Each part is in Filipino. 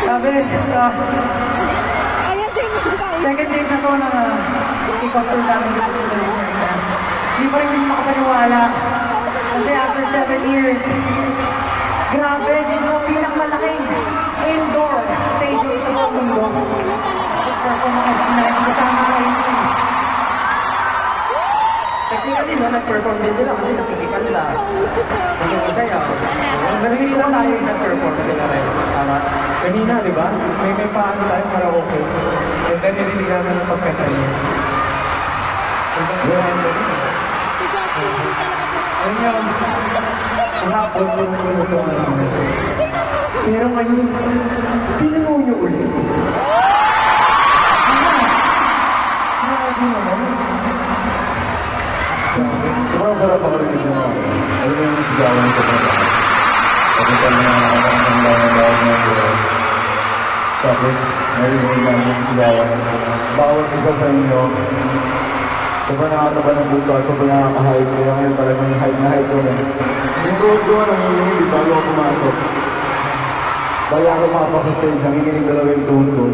Sabi, Ayaw din mo guys. second date na to na kick-off tour namin dito sa Valenzuela. Hindi pa rin kami makapaniwala. Kasi after 7 years, grabe, dito sa pinakamalaking indoor stadium sa buong mundo. Perform ang SM9 kasama kayo. Technically, no, nag-perform din sila kasi nakikikanta. Nakikisayaw. Hindi lang tayo yung nag-perform sila rin. Tama? Kanina, di ba? May paano tayo karaoke. And then, narinig namin ang pagkanta niya. Si Justin, hindi talaga Ano yun? Kahapon, puno-puno ito ang namin. Pero ngayon, pinangaw niyo ulit. Grabe naman. Sobrang sarap ako rin din mo. Alam mo yung sigawan sa mga lakas. Pagkita na nakakang ng bawat ng buhay. Tapos, narinig namin yung sigawan. Bawat isa sa inyo, sobrang nakakataba ng buka, sobrang nakaka-hype. Kaya ngayon talagang hype na hype kami. Yung tuhod ko nanginginig bago ako pumasok. Bago ako makapak sa stage, nanginginig talaga yung tuhod ko.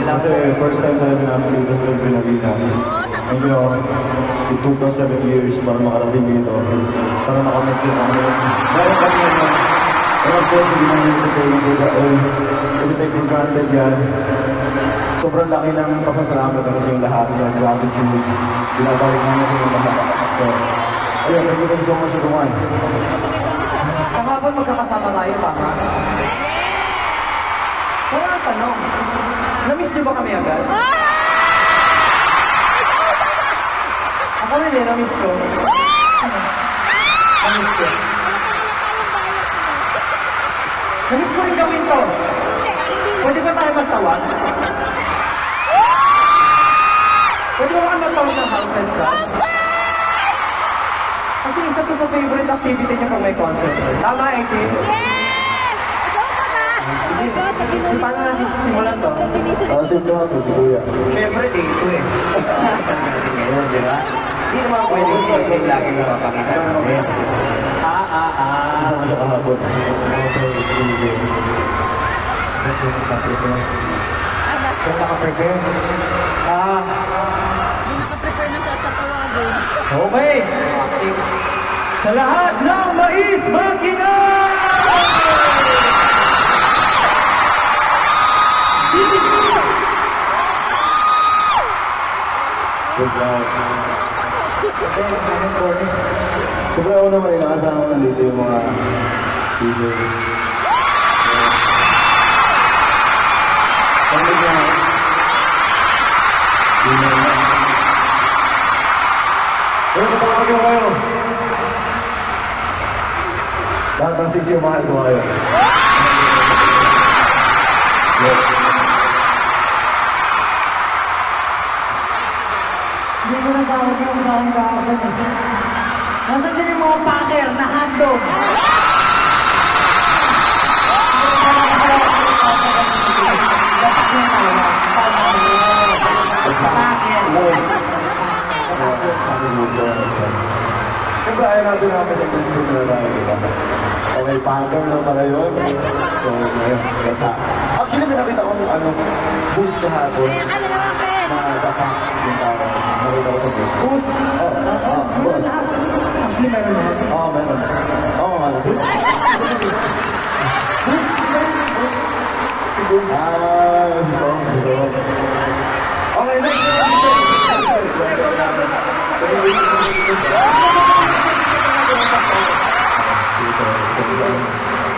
Kasi first time talaga namin dito sa Pinagina. And you know, it took us 7 years para makarating dito. Para makamit yung kami. Meron kami naman. And of course, hindi namin ito yung ito take for granted yan. Sobrang laki ng pasasalamat ano sa yung lahat sa gratitude. Binabalik namin sa yung lahat. So, ayun, thank you so much everyone. maganda masyado. Kahapon magkakasama tayo, tama? Wala ang tanong. Namiss niyo ba kami agad? Ako rin eh, namiss ko. Namiss ko. Namiss ko rin gawin to. Pwede ba tayo magtawag? Pwede ba kami magtawag ng houses lang? Kasi isa to sa favorite activity niya pag may concert. Tama, 18? Sige. So, paano natin sisimulan to? Simple ako si Kuya. Siyempre, day 2 eh. Ngayon, di ba? Hindi naman pwede sing lagi na mapakita namin. Kasama siya kahapon. Kung naka-prepare. Hindi naka-prepare na sa tatawagin. Okay. Sa lahat ng mais makina! Just out. Daming corny. Siyempre ako naman inaasahan ko nandito yung mga sisig. Paglig na ako. Pero patawag ko kayo. Lahat ng sisi yung mahal ko kayo. Hindi ko natawag yung sa akin kahapon eh. Nasaan din yung mga packer na handog? Dapat yung tawag. Packer. Siyempre ayaw natin na misunderstood na tayo, diba? Okay, packer lang pala yun. So, ngayon, gata. Actually, may nakita kong boost kahapon. Ano naman, Ben? Na dapat yung tawag. Nakita ko sa boost. Bus. Boss. Actually, meron na. Oo, meron. Oo, nga na. Boost? Si Song, si Song. Okay, next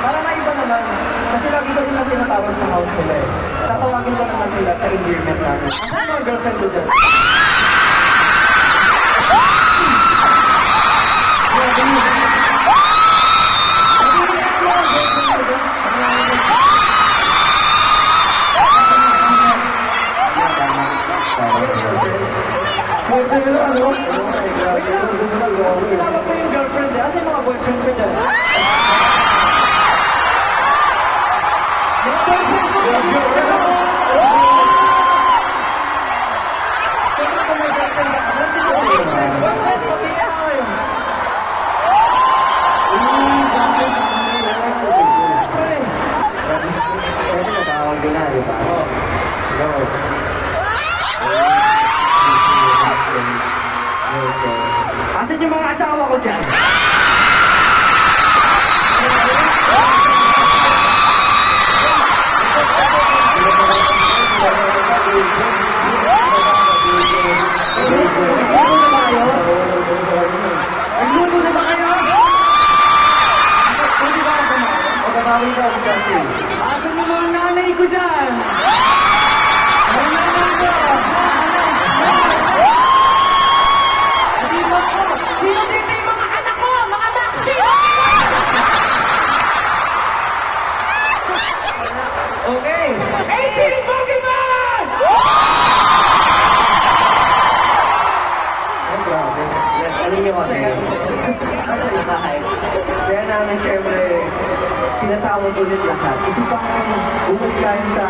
Para na iba naman. Kasi lagi ko silang tinatawag sa house nila eh. Tatawagin ko naman sila sa endearment namin. Saan mga girlfriend ko dyan? Swerte nila, ano? Kasi tinawag ko yung girlfriend eh. Kasi yung mga boyfriend ko dyan. Mga boyfriend ko dyan. Siyempre kung may girlfriend ako, hindi ko boyfriend. Boyfriend ko, hindi ako yun. Pwede natawag din na. yung mga asawa ko dyan. Nagluto na ba kayo? Magbabawi daw si Justin. Asan yung mga nanay ko dyan? Mga nanay ko! Sino dito yung mga anak ko? Mga taxi! Okay! 18 Pokemon! Ay, grabe. Yes, ano niyo kasi? Nasa ibahay. Kaya namin syempre, tinatawag ulit lahat. Kasi parang bumalik tayo sa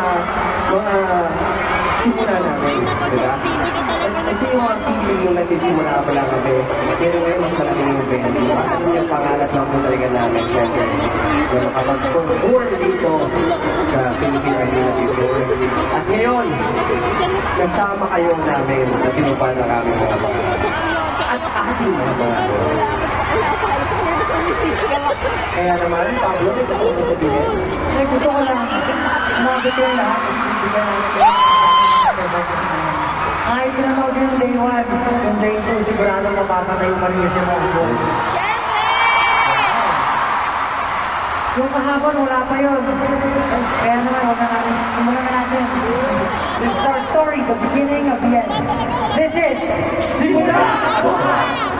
mga simula namin. Naku, Diba? Justin, hindi ka talaga Ito yung mga feeling nung nagsisimula pa lang kami. Pero ngayon mas malaki yung venue. Kasi yung pangarap lang po talaga namin. Syempre, yung makapag-perform dito sa Philippine Arena before. At ngayon, kasama kayo namin na pinupa na kami mga mga. At ating mga mga. Kaya naman, Pablo, may gusto ko sabihin. Eh, gusto ko lang, umabot yung lahat. Kasi bibigyan namin kahit pinanood yung day 1, yung day 2, sigurado mapapatay yung Maria siya mo. Yung kahapon, wala pa yun. Kaya naman, huwag na natin, simulan na natin. This is our story, the beginning of the end. This is Simula Bukas!